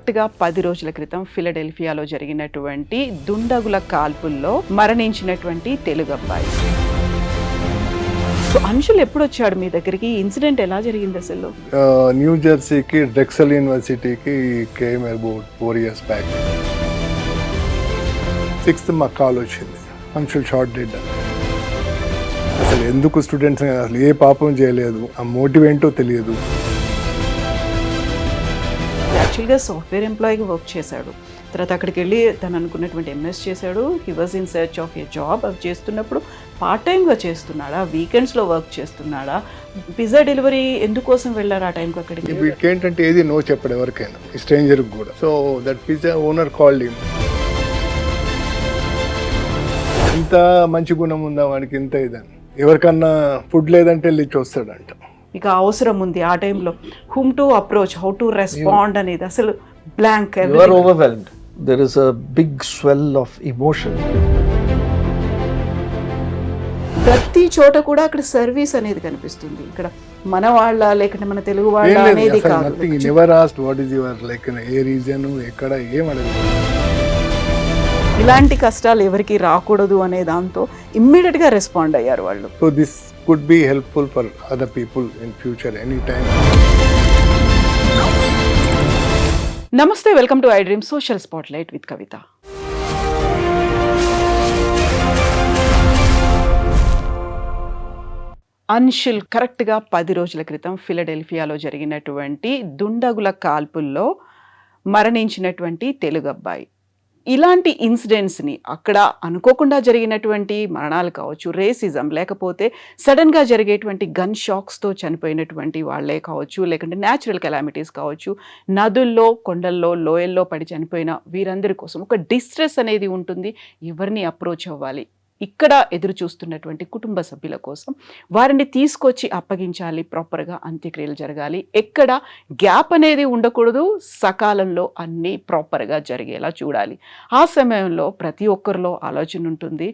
కరెక్ట్గా 10 రోజుల క్రితం ఫిలడెల్ఫియాలో జరిగినటువంటి దుండగుల కాల్పుల్లో మరణించినటువంటి తెలుగు అబ్బాయి. సో అంశుల్ ఎప్పుడు వచ్చాడు మీ దగ్గరికి? ఇన్సిడెంట్ ఎలా జరిగింది అసలు? న్యూ జెర్సీకి డ్రెక్సెల్ యూనివర్సిటీకి came about 4 years back. 6th మాకు కాల్ వచ్చింది, అంశుల్ షార్ట్ డెడ్ అని. అసలు ఎందుకు స్టూడెంట్స్ అసలు ఏ పాపం చేయలేదు, ఆ మోటివ్ ఏంటో తెలియదు. యాక్చువల్గా సాఫ్ట్వేర్ ఎంప్లాయీగా వర్క్ చేశాడు. తర్వాత అక్కడికి వెళ్ళి తను అనుకున్నటువంటి ఎంఎస్ చేశాడు. He was in search of A job. అవి చేస్తున్నప్పుడు పార్ట్ టైమ్గా చేస్తున్నాడా, వీకెండ్స్లో వర్క్ చేస్తున్నాడా, పిజ్జా డెలివరీ ఎందుకోసం వెళ్ళారు ఆ టైంకి అక్కడికి? వీటికి ఏంటంటే ఏది నో చెప్పడు ఎవరికైనా, స్ట్రేంజర్కి కూడా. So that pizza owner called him. ఇంత మంచి గుణం ఉందా వాడికి, ఇంత ఇదని. ఎవరికన్నా ఫుడ్ లేదంటే వెళ్ళి చూస్తాడంట. ఇక అవసరం ఉంది ఆ టైంలో whom to approach, how to respond అనేది అసలు blank. You are overwhelmed. There is a big swell of emotion. ప్రతి చోట కూడా అక్కడ సర్వీస్ అనేది కనిపిస్తుంది. ఇక్కడ మన వాళ్ళ లేకుంటే మన తెలుగు వాళ్ళ అనేది కాదు. Never asked what is your like A reason, ఎక్కడ ఏం అడగలేదు. ఇలాంటి కష్టాలు ఎవరికి రాకూడదు అనే దాంతో ఇమ్మీడియట్ గా రెస్పాండ్ అయ్యారు వాళ్ళు. So this could be helpful for other people in future anytime. నమస్తే, welcome to iDream social spotlight with Kavitha. Anshul కరెక్ట్గా 10 రోజుల క్రితం ఫిలడెల్ఫియాలో జరిగినటువంటి దుండగుల కాల్పుల్లో మరణించినటువంటి తెలుగు అబ్బాయి. ఇలాంటి ఇన్సిడెంట్స్ని అక్కడ అనుకోకుండా జరిగినటువంటి మరణాలు కావచ్చు, రేసిజం, లేకపోతే సడన్గా జరిగేటువంటి గన్ షాక్స్తో చనిపోయినటువంటి వాళ్ళే కావచ్చు, లేకుంటే న్యాచురల్ కెలామిటీస్ కావచ్చు, నదుల్లో, కొండల్లో, లోయల్లో పడి చనిపోయిన వీరందరి కోసం ఒక డిస్ట్రెస్ అనేది ఉంటుంది. ఎవరిని అప్రోచ్ అవ్వాలి? ఇక్కడ ఎదురు చూస్తున్నటువంటి కుటుంబ సభ్యుల కోసం వారిని తీసుకొచ్చి అప్పగించాలి, ప్రాపర్గా అంత్యక్రియలు జరగాలి, ఎక్కడ గ్యాప్ అనేది ఉండకూడదు, సకాలంలో అన్నీ ప్రాపర్గా జరిగేలా చూడాలి. ఆ సమయంలో ప్రతి ఒక్కరిలో ఆలోచన ఉంటుంది,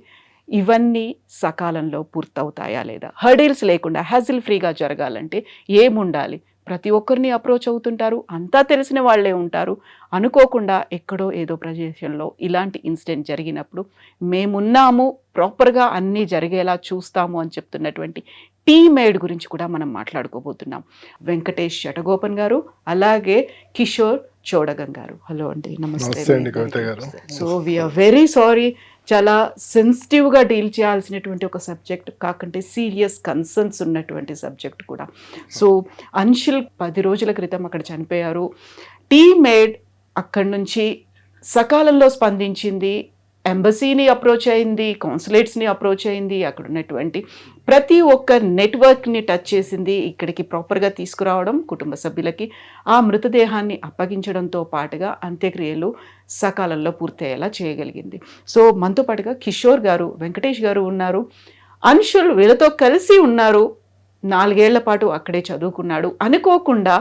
ఇవన్నీ సకాలంలో పూర్తవుతాయా లేదా, హర్డిల్స్ లేకుండా హ్యాజిల్ ఫ్రీగా జరగాలంటే ఏముండాలి? ప్రతి ఒక్కరిని అప్రోచ్ అవుతుంటారు, అంతా తెలిసిన వాళ్ళే ఉంటారు. అనుకోకుండా ఎక్కడో ఏదో ప్రదేశంలో ఇలాంటి ఇన్సిడెంట్ జరిగినప్పుడు మేమున్నాము, ప్రాపర్గా అన్నీ జరిగేలా చూస్తాము అని చెప్తున్నటువంటి టీమ్మేడ్ గురించి కూడా మనం మాట్లాడుకోబోతున్నాం. వెంకటేష్ శటగోపన్ గారు, అలాగే కిషోర్ చోడగం గారు. హలో అండి, నమస్తే. సో వీఆర్ వెరీ సారీ, చాలా సెన్సిటివ్గా డీల్ చేయాల్సినటువంటి ఒక సబ్జెక్ట్, కాకంటే సీరియస్ కన్సర్న్స్ ఉన్నటువంటి సబ్జెక్ట్ కూడా. సో అంశుల్ 10 రోజుల క్రితం అక్కడ చనిపోయారు. టీమ్మేడ్ అక్కడి నుంచి సకాలంలో స్పందించింది, ఎంబసీని అప్రోచ్ అయింది, కాన్సులేట్స్ని అప్రోచ్ అయింది, అక్కడ ఉన్నటువంటి ప్రతి ఒక్క నెట్వర్క్ని టచ్ చేసింది. ఇక్కడికి ప్రాపర్గా తీసుకురావడం, కుటుంబ సభ్యులకి ఆ మృతదేహాన్ని అప్పగించడంతో పాటుగా అంత్యక్రియలు సకాలంలో పూర్తయ్యేలా చేయగలిగింది. సో మనతో పాటుగా కిషోర్ గారు, వెంకటేష్ గారు ఉన్నారు. అంశుల్ వీళ్ళతో కలిసి ఉన్నారు, 4 ఏళ్ల పాటు అక్కడే చదువుకున్నాడు. అనుకోకుండా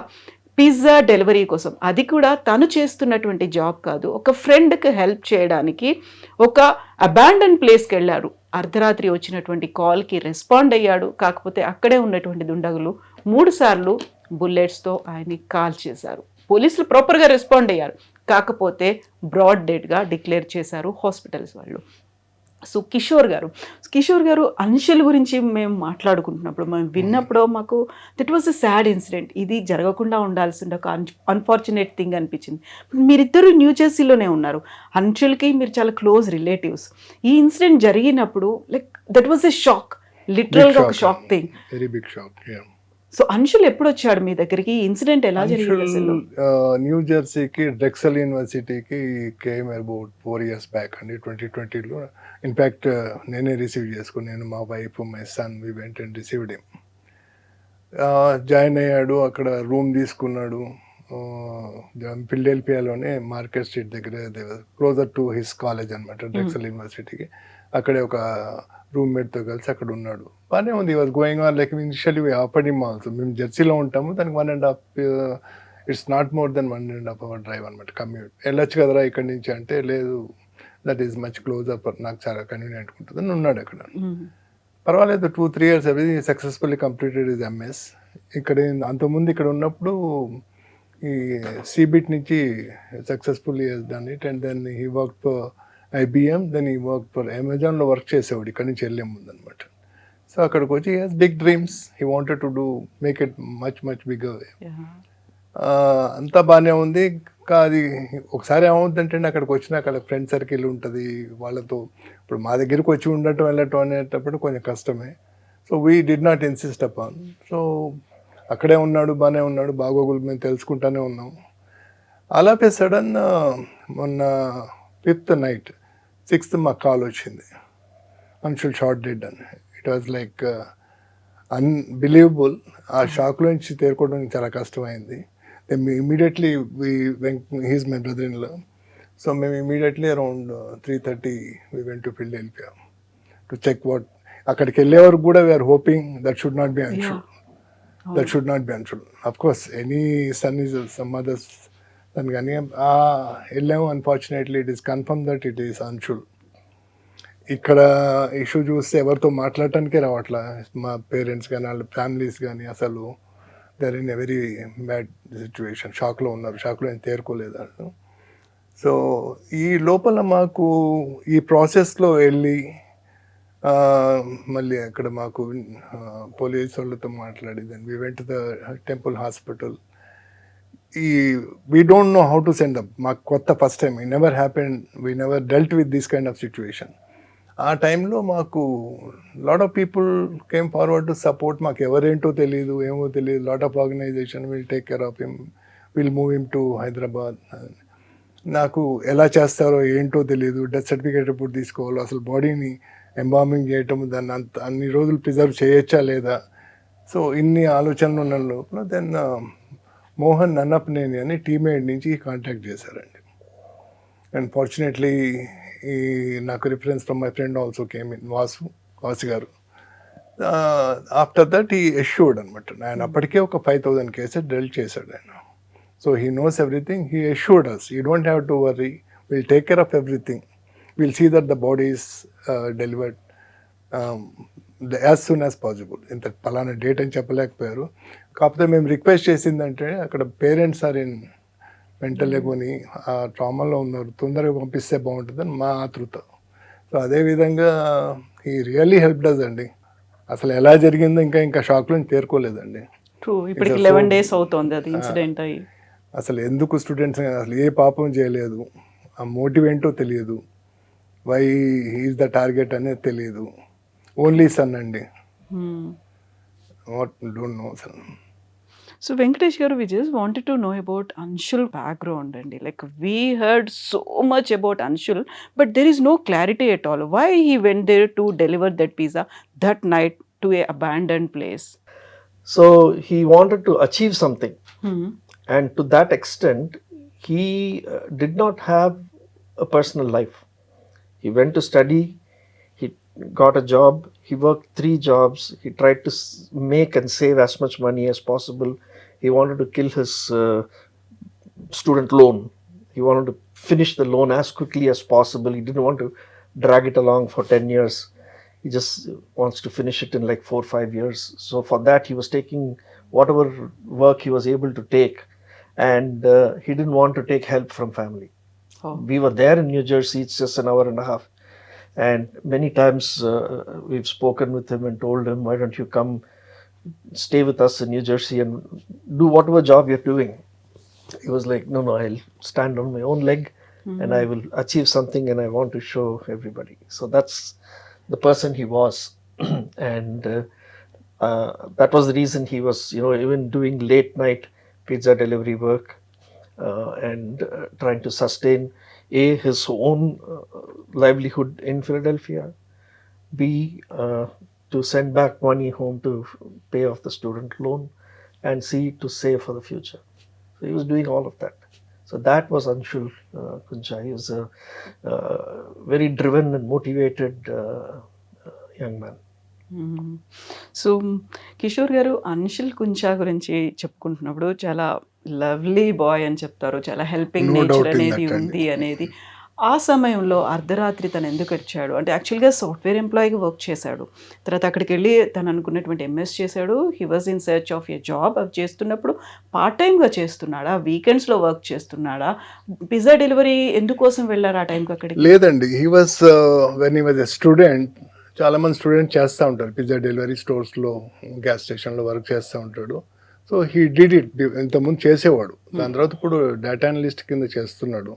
పిజ్జా డెలివరీ కోసం, అది కూడా తను చేస్తున్నటువంటి జాబ్ కాదు, ఒక ఫ్రెండ్కి హెల్ప్ చేయడానికి ఒక అబాండన్ ప్లేస్కి వెళ్ళారు. అర్ధరాత్రి వచ్చినటువంటి కాల్కి రెస్పాండ్ అయ్యాడు. కాకపోతే అక్కడే ఉన్నటువంటి దుండగులు 3 సార్లు బుల్లెట్స్తో ఆయన్ని కాల్ చేశారు. పోలీసులు ప్రాపర్గా రెస్పాండ్ అయ్యారు, కాకపోతే బ్రాడ్ డెడ్గా డిక్లేర్ చేశారు హాస్పిటల్స్ వాళ్ళు. సో కిషోర్ గారు అంశుల్ గురించి మేము మాట్లాడుకుంటున్నప్పుడు, మేము విన్నప్పుడు మాకు that was a sad incident. ఇది జరగకుండా ఉండాల్సిన ఒక అన్ఫార్చునేట్ థింగ్ అనిపించింది. మీరిద్దరు న్యూ జెర్సీలోనే ఉన్నారు, అంశుల్కి మీరు చాలా క్లోజ్ రిలేటివ్స్. ఈ ఇన్సిడెంట్ జరిగినప్పుడు like that was a shock, లిటరల్గా ఒక shock thing. Very big shock. So Anshul ఎప్పుడు వచ్చాడు మీ దగ్గరికి? ఇన్సిడెంట్ ఎలా జరిగింది అసలు? న్యూ జెర్సీకి డ్రెక్సెల్ యూనివర్సిటీకి కేమ్ అబౌట్ 4 years బ్యాక్ అండి, 2020లో. ఇన్ఫ్యాక్ట్ నేనే రిసీవ్ చేసుకుని, నేను, మా wife, my son, we went and received him. Join అయ్యాడు, అక్కడ రూమ్ తీసుకున్నాడు. ఫిలడెల్ఫియాలోనే మార్కెట్ స్ట్రీట్ దగ్గర, క్లోజర్ టు హిస్ కాలేజ్ అనమాట, డ్రెక్సెల్ యూనివర్సిటీకి. అక్కడే ఒక రూమ్మేట్తో కలిసి అక్కడ ఉన్నాడు. బాగానే ఉంది, was going on like initially we offered him also. మేము జెర్సీలో ఉంటాము, దానికి 1.5 it's not more than 1.5 hour drive అనమాట, కమ్యూట్. వెళ్ళొచ్చు కదరా ఇక్కడి నుంచి అంటే, లేదు that is much close up, నాకు చాలా కన్వీనియంట్ ఉంటుంది అని ఉన్నాడు అక్కడ. పర్వాలేదు, 2-3 years అవి సక్సెస్ఫుల్లీ కంప్లీటెడ్ ఇస్ ఎంఎస్. ఇక్కడ అంతకుముందు ఇక్కడ ఉన్నప్పుడు ఈ సిబిట్ నుంచి successfully he's done it and then he work for IBM, then he work for అమెజాన్లో వర్క్ చేసేవాడు ఇక్కడి నుంచి వెళ్ళే ముందు అనమాట. సో అక్కడికి వచ్చి he has big dreams, he wanted to do make it much bigger. అంతా బాగానే ఉంది. అది ఒకసారి ఏమవుతుందంటే అక్కడికి వచ్చిన అక్కడ ఫ్రెండ్ సర్కిల్ ఉంటుంది వాళ్ళతో. ఇప్పుడు మా దగ్గరికి వచ్చి ఉండటం వెళ్ళటం అనేటప్పుడు కొంచెం కష్టమే. So we did not insist upon. So అక్కడే ఉన్నాడు, బాగానే ఉన్నాడు, బాగోగులు మేము తెలుసుకుంటానే ఉన్నాం. అలా పే సడన్ మొన్న 5th నైట్ 6th మాకు కాల్ వచ్చింది, అన్షుల్ షార్ట్ డెడ్ అని. It was like unbelievable. ఆ షాక్లో నుంచి తేరుకోవడం చాలా కష్టమైంది. Immediately he's my brother in law. So మేము immediately around 3:30 we went to Philadelphia to check what. అక్కడికి వెళ్ళే వరకు కూడా we're hoping that should not be Anshul, that should not be Anshul. Of course any son is some others son, కానీ వెళ్ళాము. Unfortunately it is confirm that it is Anshul. ఇక్కడ issue చూస్తే ఎవరితో మాట్లాడటానికే రావట్లా, మా పేరెంట్స్ కానీ వాళ్ళ ఫ్యామిలీస్ కానీ. అసలు they are in a very bad situation. షాక్లో ఉన్నారు, షాక్లో ఏం తేరుకోలేదు వాళ్ళు. సో ఈ లోపల మాకు ఈ ప్రాసెస్లో వెళ్ళి మళ్ళీ అక్కడ మాకు పోలీస్ వాళ్ళతో మాట్లాడి then we went to the temple hospital. ఈ we don't know how to send up. మాకు కొత్త, first time, it never happen, we never dealt with this kind of situation. ఆ టైంలో మాకు lot of people came forward to support. మాకు ఎవరేంటో తెలియదు, ఏమో తెలియదు. Lot of organisation will take care of him, will move him to Hyderabad. నాకు ఎలా చేస్తారో ఏంటో తెలియదు. డెత్ సర్టిఫికేట్ ఎప్పుడు తీసుకోవాలో, అసలు బాడీని ఎంబామింగ్ చేయటం, దాన్ని అన్ని రోజులు ప్రిజర్వ్ చేయొచ్చా లేదా. సో ఇన్ని ఆలోచనలు ఉన్న లోపల దెన్ మోహన్ నన్నపనేని అని టీమేట్ నుంచి కాంటాక్ట్ చేశారండి. అండ్ ఫార్చునేట్లీ నాకు reference from my friend also came in, Vasu garu. After that ఈ ఎష్యూర్డ్ అనమాట. ఆయన అప్పటికే ఒక 5,000 కేసెస్ డెల్ట్ చేశాడు ఆయన. So he knows everything. He assured us, you don't have to worry, will take care of everything, will see that the body is delivered as soon as possible. ఇంత పలానా date అని చెప్పలేకపోయారు. కాకపోతే మేము request చేసిందంటే అక్కడ parents are in mental కొని ఆ ట్రామాలో ఉన్నారు, తొందరగా పంపిస్తే బాగుంటుందని మా ఆతృత. సో అదేవిధంగా ఈ రియల్లీ హెల్ప్ డస్ అండి. అసలు ఎలా జరిగిందో ఇంకా షాక్లో తేరుకోలేదండి. ట్రూ. ఇప్పటికి 11 days అవుతోంది అది ఇన్సిడెంట్ అయ్యి. అసలు ఎందుకు స్టూడెంట్స్ అసలు ఏ పాపం చేయలేదు, ఆ మోటివ్ ఏంటో తెలియదు, వై హీఈస్ ద టార్గెట్ అనేది తెలియదు. ఓన్లీ సన్ అండి. What don't know son. So Venkatesh garu, we just wanted to know about Anshul background and like we heard so much about Anshul, but there is no clarity at all. Why he went there to deliver that pizza that night to a abandoned place? So he wanted to achieve something, and to that extent, he did not have a personal life. He went to study, he got a job, he worked 3 jobs, he tried to make and save as much money as possible. He wanted to kill his student loan. He wanted to finish the loan as quickly as possible. He didn't want to drag it along for 10 years. He just wants to finish it in like 4-5 years. So for that, he was taking whatever work he was able to take, and he didn't want to take help from family. Oh. We were there in New Jersey. It's just an hour and a half. And many times we've spoken with him and told him, why don't you come stay with us in New Jersey and do whatever job you're doing. He was like, no, I'll stand on my own leg and I will achieve something and I want to show everybody. So that's the person he was. And that was the reason he was, even doing late night pizza delivery work and trying to sustain his own livelihood in Philadelphia, B, to send back money home to pay off the student loan, and C, to save for the future. So he was doing all of that. So that was Anshul Kuncha. He was a very driven and motivated young man. So Kishore గారు, అన్షుల్ కుంచా గురించి చెప్పుకుంటున్నప్పుడు చాలా lovely bye అని చెప్తారు, చాలా helping No nature doubt in అనేది that ఉంది అండి. అనేది. ఆ సమయంలో అర్ధరాత్రి తను ఎందుకు వచ్చాడు అంటే యాక్చువల్గా సాఫ్ట్వేర్ ఎంప్లాయీగా వర్క్ చేశాడు. తర్వాత అక్కడికి వెళ్ళి తను అనుకున్నటువంటి ఎంఎస్ చేశాడు. He was in search of a job. అది చేస్తున్నప్పుడు పార్ట్ టైమ్గా చేస్తున్నాడా, వీకెండ్స్లో వర్క్ చేస్తున్నాడా, పిజ్జా డెలివరీ ఎందుకోసం వెళ్ళారు ఆ టైంకి అక్కడికి? లేదండి, he was when he was a student. చాలా మంది స్టూడెంట్ చేస్తూ ఉంటారు పిజ్జా డెలివరీ స్టోర్స్లో, గ్యాస్ స్టేషన్లో వర్క్ చేస్తూ ఉంటాడు. సో హీ డిడ్ ఇట్, ఇంతకుముందు చేసేవాడు. దాని తర్వాత ఇప్పుడు డేటా అనలిస్ట్ కింద చేస్తున్నాడు.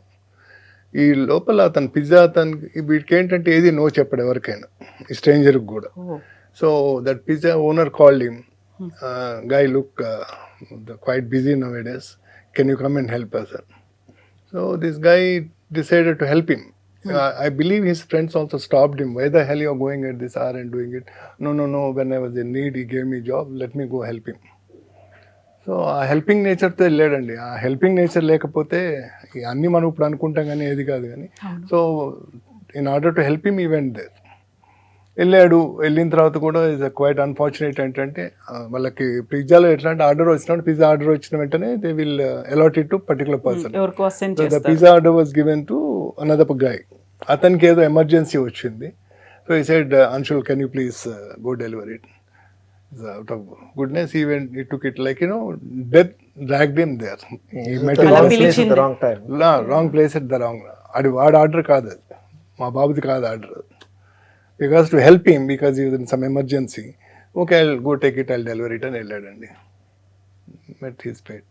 ఈ లోపల అతను పిజ్జా అతనికి వీటికి ఏంటంటే ఏది నో చెప్పాడు ఎవరికైనా, ఈ స్ట్రేంజర్కి కూడా. So that pizza owner called him, guy look quite busy nowadays, can you come and help us? So this guy decided to help him. I believe his friends also stopped him, why the hell you are going at this hour and doing it? No, when I was in need he gave me job, let me go help him. So ఆ helping నేచర్తో వెళ్ళాడండి. ఆ helping nature లేకపోతే అన్నీ మనం ఇప్పుడు అనుకుంటాం కానీ ఏది కాదు కానీ. So in order to help him event there వెళ్ళాడు. వెళ్ళిన తర్వాత కూడా ఇస్ క్వైట్ అన్ఫార్చునేట్ ఏంటంటే వాళ్ళకి పిజ్జాలో ఎట్లాంటి ఆర్డర్ వచ్చినప్పుడు, పిజ్జా ఆర్డర్ వచ్చిన వెంటనే they will allot it to particular person. So the pizza order was given to another guy. అతనికి ఏదో ఎమర్జెన్సీ వచ్చింది. సో ఈ side Anshul can you please go delivery it. Out of goodness, he took it like, death dragged him there. He met the his wrong place at the wrong time. Wrong place at the wrong. వాడు order కాదు అది, మా బాబుది కాదు order. Because to help him, because he was in some emergency. Okay, I'll go take it, I'll deliver it అని వెళ్ళాడండి. Met his fate.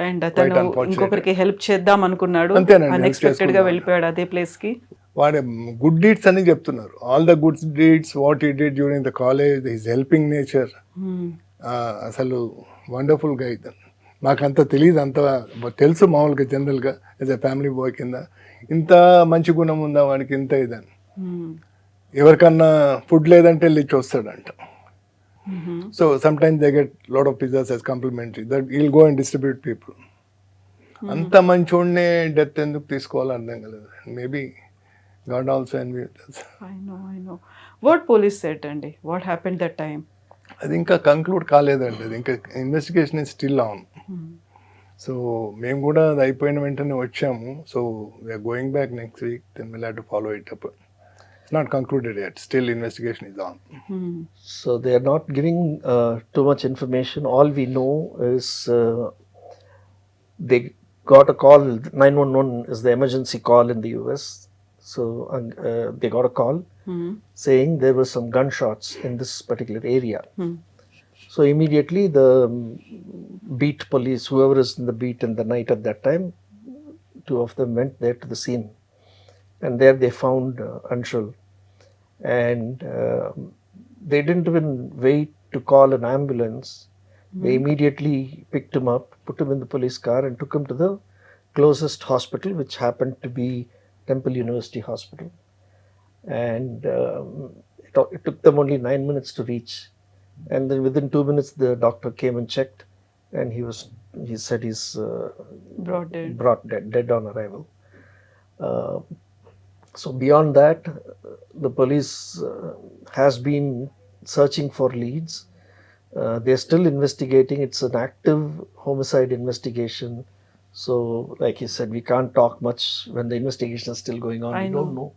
And అతను ఇంకొకరికి help చేద్దాం అనుకున్నాడు, అంతేనండి, అన్ఎక్స్పెక్టెడ్ గా వెళ్ళిపోయాడు అదే ప్లేస్ కి. వాడే గుడ్ డీడ్స్ అని చెప్తున్నారు. All the good deeds what he did during the college, his helping nature, అసలు వండర్ఫుల్ గా. నాకంత తెలియదు, అంత తెలుసు మామూలుగా జనరల్గా యాజ్ ఎ ఫ్యామిలీ బాయ్ కింద. ఇంత మంచి గుణం ఉందా వాడికి, ఇంత ఇదని. ఎవరికన్నా ఫుడ్ లేదంటే వెళ్ళి చూస్తాడంట. So some times they get lot of pizzas as complimentary, that he'll go and distribute people. అంత మంచోడినే డెత్ ఎందుకు తీసుకోవాలో అర్థం కలదు. Maybe God also envy us. I know. What police said అండి? What happened that time? అది ఇంకా conclude కాలేదండి, అది ఇంకా investigation is still on. So మేము కూడా అది అయిపోయిన వెంటనే వచ్చాము. So we're going back next week, then will have to follow it up. It's not concluded yet, still investigation is on. So they are not giving too much information. All we know is they got a call. 911 is the emergency call in the US. So they got a call saying there were some gunshots in this particular area. So immediately the beat police, whoever is in the beat in the night at that time, two of them went there to the scene, and there they found Anshul, and they didn't even wait to call an ambulance. They immediately picked him up, put him in the police car and took him to the closest hospital, which happened to be Temple University Hospital, and it took them only 9 minutes to reach, and then within 2 minutes the doctor came and checked, and he said he's brought dead on arrival. So beyond that, the police has been searching for leads. They're still investigating. It's an active homicide investigation. So, like you said, we can't talk much when the investigation is still going on. We don't know.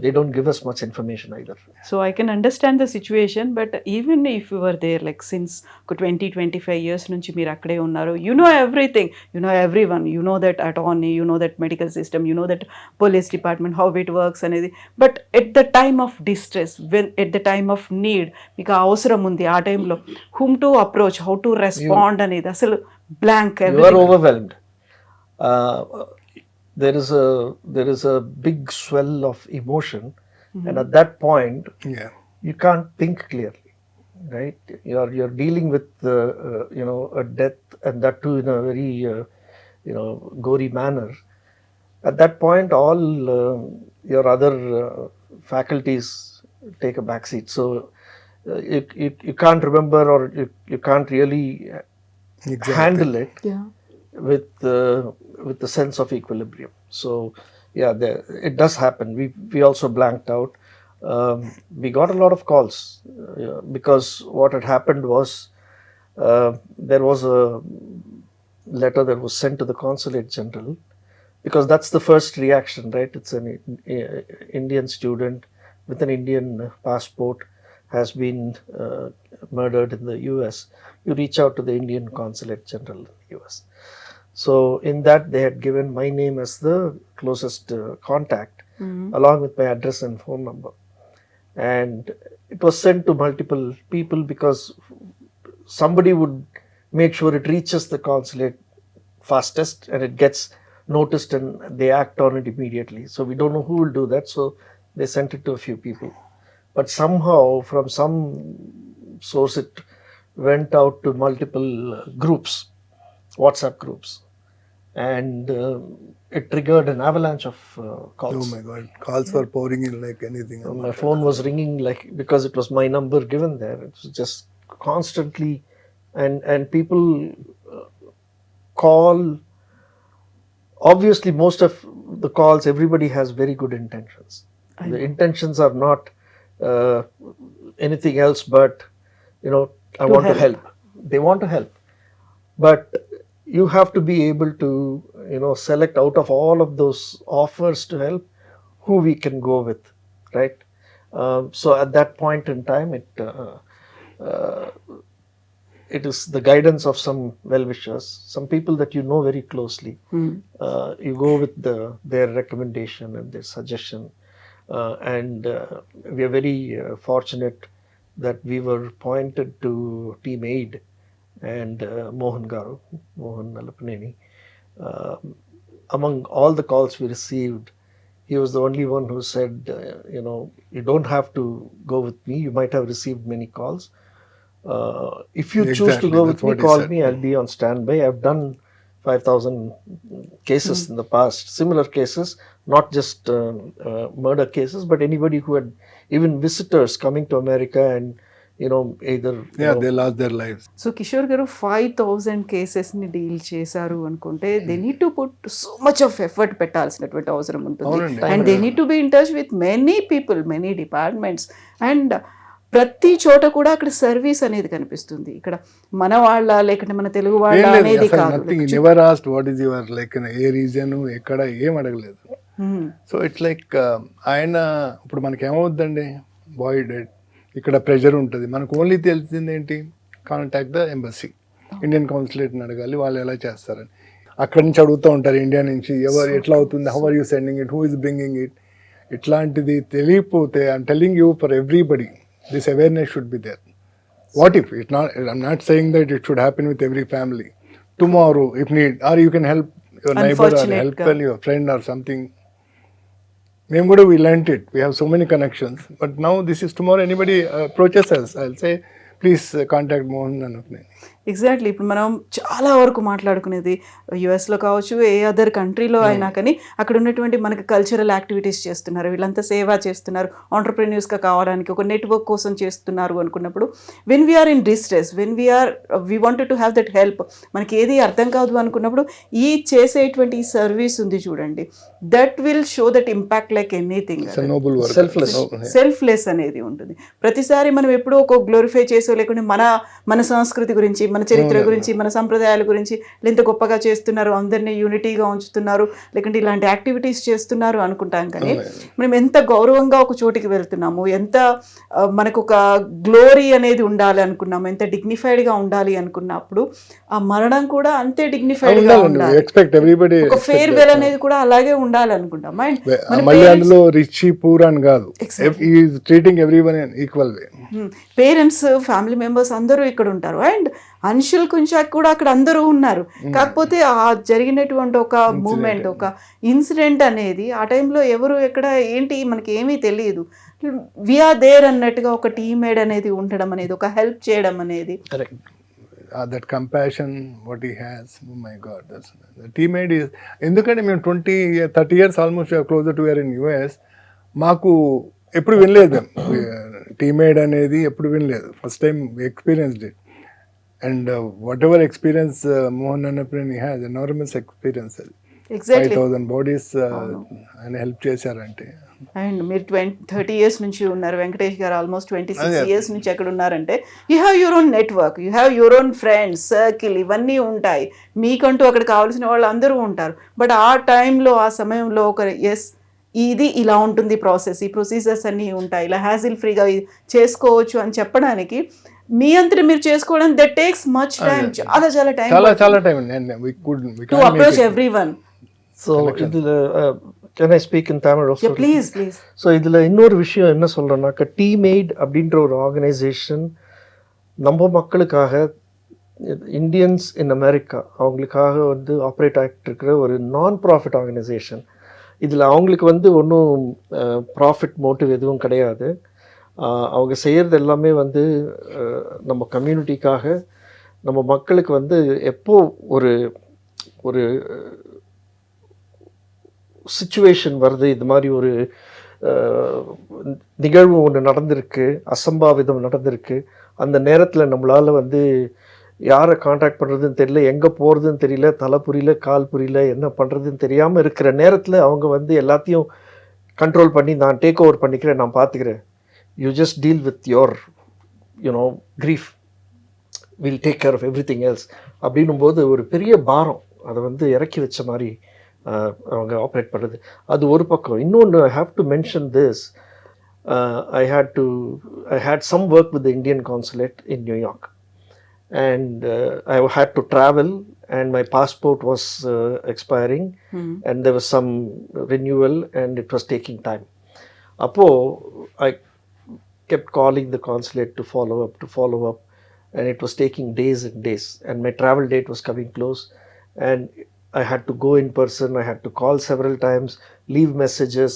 They don't give us much information either. So, I can understand the situation, but even if you were there, like since 20-25 years nunchi meer akkade unnaru, you know everything, you know everyone, you know that attorney, you know that medical system, you know that police department, how it works anedi. But at the time of distress, when at the time of need, meeku avasaram undi aa time lo whom to approach, how to respond anedi asalu blank. You are overwhelmed. There is a big swell of emotion, and at that point, you can't think clearly, right? You're dealing with a death, and that too in a very gory manner. At that point, all your other faculties take a backseat. So you can't remember, or you can't really handle it. Yeah. With the sense of equilibrium. So it does happen. We also blanked out. We got a lot of calls because what had happened was there was a letter that was sent to the Consulate General because that's the first reaction, right? It's an Indian student with an Indian passport has been murdered in the US. You reach out to the Indian Consulate General in the US. So in that, they had given my name as the closest contact, along with my address and phone number. And it was sent to multiple people because somebody would make sure it reaches the consulate fastest and it gets noticed and they act on it immediately. So we don't know who will do that. So they sent it to a few people. But somehow, from some source, it went out to multiple groups, WhatsApp groups. And it triggered an avalanche of calls. Oh my God, calls were pouring in like anything. My phone was ringing like, because it was my number given there. It was just constantly, and people call. Obviously, most of the calls, everybody has very good intentions. The intentions are not anything else but, I want to help. They want to help, but you have to be able to, select out of all of those offers to help who we can go with, right? So at that point in time, it is the guidance of some well-wishers, some people that you know very closely. You go with their recommendation and their suggestion, and we are very fortunate that we were pointed to Team Aid and Mohan Nalapaneni. Among all the calls we received, he was the only one who said, you don't have to go with me. You might have received many calls. If you choose to go with me, call me. I'll be on standby. I've done 5,000 cases in the past, similar cases, not just murder cases, but anybody who had, even visitors coming to America and, either... they lost their lives. So Kishore garu 5,000 కేసెస్ని deal చేశారు అనుకుంటే they need to put so much of effort పెట్టాల్సినటువంటి అవసరం ఉంటుంది. And they need to be in touch with many people, many departments, and ప్రతి చోట కూడా అక్కడ సర్వీస్ అనేది కనిపిస్తుంది. ఇక్కడ మన వాళ్ళ లేకుంటే మన తెలుగు వాళ్ళ అనేది కాదు. Never asked what is your like A reason, ఎక్కడ ఏం అడగలేదు. సో ఇట్స్ లైక్ ఆయన ఇప్పుడు మనకి ఏమవుద్దండి, బాయ్ డెడ్, ఇక్కడ ప్రెషర్ ఉంటుంది. మనకు ఓన్లీ తెలిసింది ఏంటి, కాంటాక్ట్ ద ఎంబసీ, ఇండియన్ కౌన్సిలేట్ని అడగాలి, వాళ్ళు ఎలా చేస్తారని. అక్కడి నుంచి అడుగుతూ ఉంటారు ఇండియా నుంచి, ఎవరు ఎట్లా అవుతుంది, how are you sending it, who is bringing it. ఇట్లాంటిది తెలియకపోతే I'm telling you, for everybody this awareness should be there. What if it's not, I'm not saying that it should happen with every family. Tomorrow, if need, or you can help your neighbor or help your friend or something. మేము కూడా we learnt it. We have so many connections. But now this is tomorrow anybody approaches us, I'll say, please contact Mohan Nalapaneni. Exactly. ఇప్పుడు మనం చాలా వరకు మాట్లాడుకునేది యుఎస్లో కావచ్చు, ఏ other కంట్రీలో అయినా కానీ అక్కడ ఉన్నటువంటి మనకి కల్చరల్ యాక్టివిటీస్ చేస్తున్నారు, వీళ్ళంతా సేవ చేస్తున్నారు, ఆంటర్ప్రెన్యూర్స్గా కావడానికి ఒక నెట్వర్క్ కోసం చేస్తున్నారు అనుకున్నప్పుడు, when we're in distress, when we wanted to have that help, మనకి ఏది అర్థం కాదు అనుకున్నప్పుడు ఈ చేసేటువంటి ఈ సర్వీస్ ఉంది చూడండి, that will show that impact like anything. Selfless అనేది ఉంటుంది. ప్రతిసారి మనం ఎప్పుడో ఒక గ్లోరిఫై చేసో లేకుంటే మన సంస్కృతి గురించి, మన చరిత్ర గురించి, మన సంప్రదాయాల గురించి ఎంత గొప్పగా చేస్తున్నారు, అందరినీ యూనిటీగా ఉంచుతున్నారు, లేకుంటే ఇలాంటి యాక్టివిటీస్ చేస్తున్నారు అనుకుంటాం. కానీ మనం ఎంత గౌరవంగా ఒక చోటికి వెళ్తున్నాము, ఎంత మనకు ఒక గ్లోరీ అనేది ఉండాలి అనుకున్నాము, ఎంత డిగ్నిఫైడ్గా ఉండాలి అనుకున్నప్పుడు ఆ మరణం కూడా అంతే డిగ్నిఫైడ్గా ఉండాలి. ఒక ఫేర్వెల్ అనేది కూడా అలాగే ఉండాలి అనుకుంటాం. అందులో రిచ్ పూర్ అని కాదు, ట్రీటింగ్ ఎవ్రీవన్ ఈక్వల్ వే. పేరెంట్స్, ఫ్యామిలీ మెంబర్స్ అందరూ ఇక్కడ ఉంటారు. అండ్ అన్షుల్ కుంచాక్ కూడా అక్కడ అందరూ ఉన్నారు. కాకపోతే ఆ జరిగినటువంటి ఒక మూమెంట్, ఒక ఇన్సిడెంట్ అనేది ఆ టైంలో ఎవరు ఎక్కడ ఏంటి మనకి ఏమీ తెలియదు. వీఆర్ దేర్ అన్నట్టుగా ఒక టీమ్మేట్ అనేది ఉండడం అనేది, ఒక హెల్ప్ చేయడం అనేది. That compassion what he has, oh my god, that's teammate is. ఎందుకంటే మేము 20-30 years almost closer to in US, మాకు ఎప్పుడు వినలేదు టీమ్మేట్ అనేది, ఎప్పుడు వినలేదు. First time experienced it. And whatever experience Mohan Nalapaneni has, enormous experience. Exactly. 5,000 bodies అవును. ఆయన హెల్ప్ చేశారంటే అండ్ మీరు 30 ఇయర్స్ నుంచి ఉన్నారు, వెంకటేష్ గారు ఆల్మోస్ట్ 26 అదే ఇయర్స్ నుంచి ఎక్కడ ఉన్నారంటే you have your own network, you have your own friends circle, ఇవన్నీ ఉంటాయి. మీకంటూ అక్కడ కావాల్సిన వాళ్ళు అందరూ ఉంటారు. బట్ ఆ టైంలో ఆ సమయంలో ఒక ఎస్ ఇది ఇలా ఉంటుంది ప్రాసెస్, ఈ ప్రొసీజర్స్ అన్నీ ఉంటాయి, ఇలా హ్యాజిల్ ఫ్రీగా చేసుకోవచ్చు అని చెప్పడానికి మీ అంతటి మీరు చేసుకోవడానికి దట్ టేక్స్ మచ్ టైం, చాలా చాలా టైం చాలా time to approach every one. So இதில் can I speak in Tamil also? Please please. So இதில் இன்னொரு விஷயம் என்ன சொல்கிறேன்னாக்கா, டீமெய்ட் அப்படின்ற ஒரு ஆர்கனைசேஷன் நம்ம மக்களுக்காக, இந்தியன்ஸ் இன் அமெரிக்கா அவங்களுக்காக வந்து ஆப்ரேட் ஆகிட்டு இருக்கிற ஒரு நான் ப்ராஃபிட் ஆர்கனைசேஷன். இதில் அவங்களுக்கு வந்து ஒன்றும் ப்ராஃபிட் மோட்டிவ் எதுவும் கிடையாது. அவங்க செய்கிறது எல்லாமே வந்து நம்ம கம்யூனிட்டிக்காக, நம்ம மக்களுக்கு வந்து எப்போ ஒரு ஒரு சுச்சுவேஷன் வருது, இது மாதிரி ஒரு நிகழ்வு ஒன்று நடந்திருக்கு, அசம்பாவிதம் நடந்திருக்கு, அந்த நேரத்தில் நம்மளால் வந்து யாரை காண்டாக்ட் பண்ணுறதுன்னு தெரியல, எங்கே போகிறதுன்னு தெரியல, தலை புரியல, கால் புரியல, என்ன பண்ணுறதுன்னு தெரியாமல் இருக்கிற நேரத்தில் அவங்க வந்து எல்லாத்தையும் கண்ட்ரோல் பண்ணி நான் டேக் ஓவர் பண்ணிக்கிறேன், நான் பார்த்துக்கிறேன், you just deal with your you know grief, will take care of every thing else அப்படின்னும் போது ஒரு பெரிய பாரம் அதை வந்து இறக்கி வச்ச மாதிரி அவங்க ஆப்ரேட் பண்ணுறது. அது ஒரு பக்கம். இன்னொன்று, I have to mention this, I had some work with the Indian consulate in New York, and I had to travel, and my passport was expiring, and there was some renewal, and it was taking time. Appo I kept calling the consulate to follow up, and it was taking days and days, and my travel date was coming close, and I had to go in person, I had to call several times, leave messages.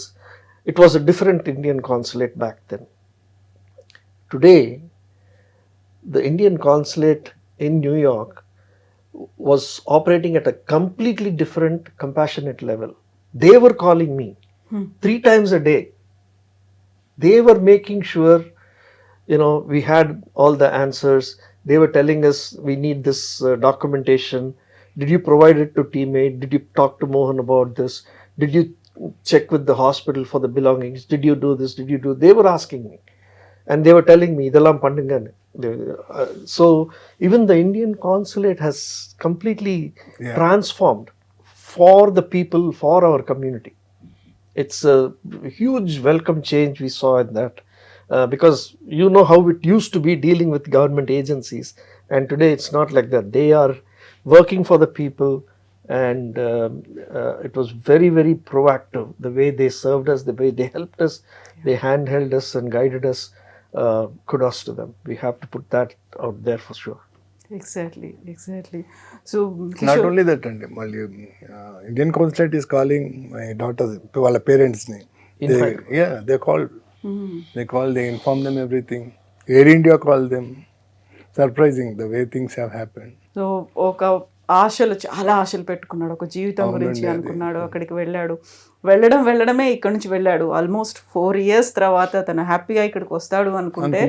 It was a different Indian consulate back then. Today the Indian consulate in New York was operating at a completely different compassionate level. They were calling me 3 times a day. They were making sure, you know, we had all the answers. They were telling us, we need this documentation. Did you provide it to teammate? Did you talk to Mohan about this? Did you check with the hospital for the belongings? Did you do this? Did you do? They were asking me, and they were telling me, "Idalam pandunga." So even the Indian consulate has completely transformed for the people, for our community. It's a huge welcome change we saw in that, because you know how it used to be dealing with government agencies, and today it's not like that. They are working for the people, and it was very, very proactive, the way they served us, the way they helped us, they handheld us and guided us. Kudos to them. We have to put that out there for sure. Exactly. So not only that అండి, మళ్ళీ Indian consulate is calling my daughters, వాళ్ళ పేరెంట్స్ని, they call, they inform them everything. Air India call them. Surprising the way things have happened. So ఒక చాలా ఆశలు పెట్టుకున్నాడు, ఒక జీవితం గురించి అనుకున్నాడు, అక్కడికి వెళ్ళడమే ఇక్కడ నుంచి వెళ్ళాడు. ఆల్మోస్ట్ 4 years తర్వాత తను హ్యాపీగా ఇక్కడికి వస్తాడు అనుకుంటే,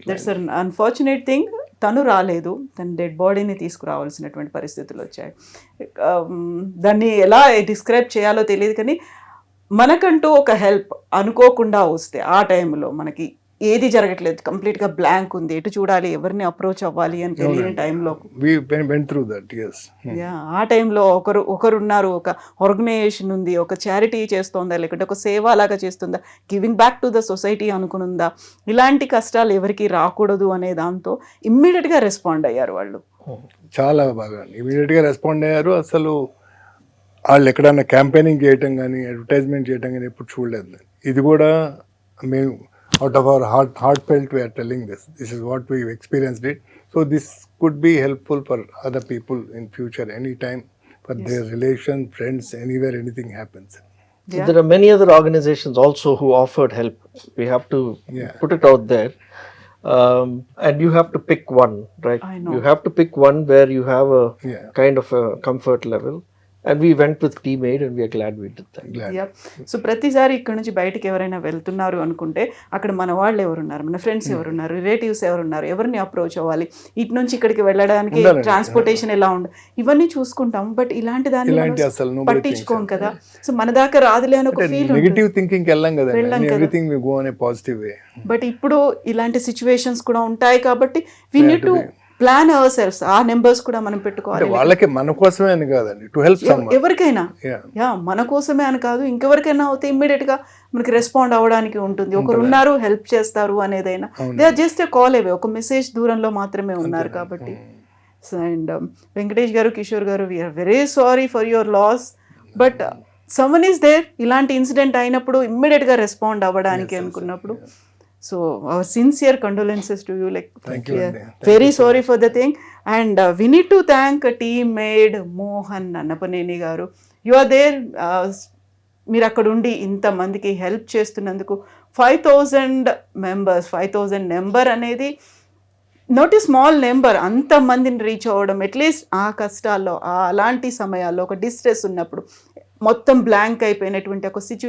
దట్స్ అన్ అన్ఫార్చునేట్ థింగ్. తను రాలేదు, తన డెడ్ బాడీని తీసుకురావాల్సినటువంటి పరిస్థితులు వచ్చాయి. దాన్ని ఎలా డిస్క్రైబ్ చేయాలో తెలియదు, కానీ మనకంటూ ఒక హెల్ప్ అనుకోకుండా వస్తే, ఆ టైంలో మనకి ఏది జరగట్లేదు, కంప్లీట్గా బ్లాంక్ ఉంది, ఎటు చూడాలి, ఎవరిని అప్రోచ్ అవ్వాలి అని తెలియని టైంలో, ఆ టైంలో ఒకరున్నారు, ఒక ఆర్గనైజేషన్ ఉంది, ఒక చారిటీ చేస్తోందా, లేకుంటే ఒక సేవ లాగా చేస్తుందా, giving back to the society అనుకునుందా, ఇలాంటి కష్టాలు ఎవరికి రాకూడదు అనే దాంతో ఇమ్మీడియట్గా రెస్పాండ్ అయ్యారు వాళ్ళు. చాలా బాగా ఇమీడియట్గా రెస్పాండ్ అయ్యారు. అసలు వాళ్ళు ఎక్కడన్నా క్యాంపెయినింగ్ చేయటం కానీ, అడ్వర్టైజ్మెంట్ చేయటం కానీ ఎప్పుడు చూడలేదు. ఇది కూడా మేము out of our heartfelt we are telling this is what we experienced it, so this could be helpful for other people in future, anytime, for their relations, friends, anywhere anything happens. There are many other organizations also who offered help. We have to put it out there, and you have to pick one, right? I know. You have to pick one where you have a kind of a comfort level, And we went with team aid, and we are glad we did that. Yep. So ప్రతిసారి ఇక్కడ నుంచి బయటికి ఎవరైనా వెళ్తున్నారు అనుకుంటే అక్కడ మన వాళ్ళు ఎవరున్నారు, మన ఫ్రెండ్స్ ఎవరున్నారు, రిలేటివ్స్ ఎవరున్నారు, ఎవరిని అప్రోచ్ అవ్వాలి, ఇటు నుంచి ఇక్కడికి వెళ్ళడానికి ట్రాన్స్పోర్టేషన్ ఎలా ఉండాలి, ఇవన్నీ చూసుకుంటాం. బట్ ఇలాంటి దాన్ని పట్టించుకోం కదా. సో మన దాకా రాదులే అని ఒక ఫీల్, నెగటివ్ థింకింగ్ వెళ్ళాం కదా, everything we go in a positive way. But ఇప్పుడు ఇలాంటి సిచ్యువేషన్స్ కూడా ఉంటాయి కాబట్టి we need to plan our selves. ఆ నెంబర్స్ కూడా మనం పెట్టుకోవాలి. వాళ్ళకి మన కోసమే అని కాదండి, టు హెల్ప్ సమ్వన్, ఎవరికైనా మన కోసమే అని కాదు, ఇంకెవరికైనా అవుతే ఇమ్మీడియట్ గా మనకి రెస్పాండ్ అవ్వడానికి ఉంటుంది. ఒకరు ఉన్నారు హెల్ప్ చేస్తారు అనేదైనా, they are just a call away, ఒక మెసేజ్ దూరంలో మాత్రమే ఉన్నారు కాబట్టి. And Venkatesh garu, Kishore garu, we're very sorry for your loss, but someone is there. ఇలాంటి ఇన్సిడెంట్ అయినప్పుడు ఇమ్మీడియట్ గా రెస్పాండ్ అవ్వడానికి అనుకున్నప్పుడు, so our sincere condolences to you, like thank you, very sorry for the thing. And we need to thank teammate Mohan Nannapaneni garu. You are there, మీరు అక్కడ ఉండి ఇంతమందికి help చేస్తున్నందుకు. 5,000 మెంబర్స్, 5,000 నెంబర్ అనేది not a small number. అంతమందిని reach అవ్వడం, at least ఆ కష్టాల్లో, అలాంటి సమయాల్లో, ఒక డిస్ట్రెస్ ఉన్నప్పుడు, మొత్తం బ్లాంక్ అయిపోయినటువంటి ఒక సిచ్యువేషన్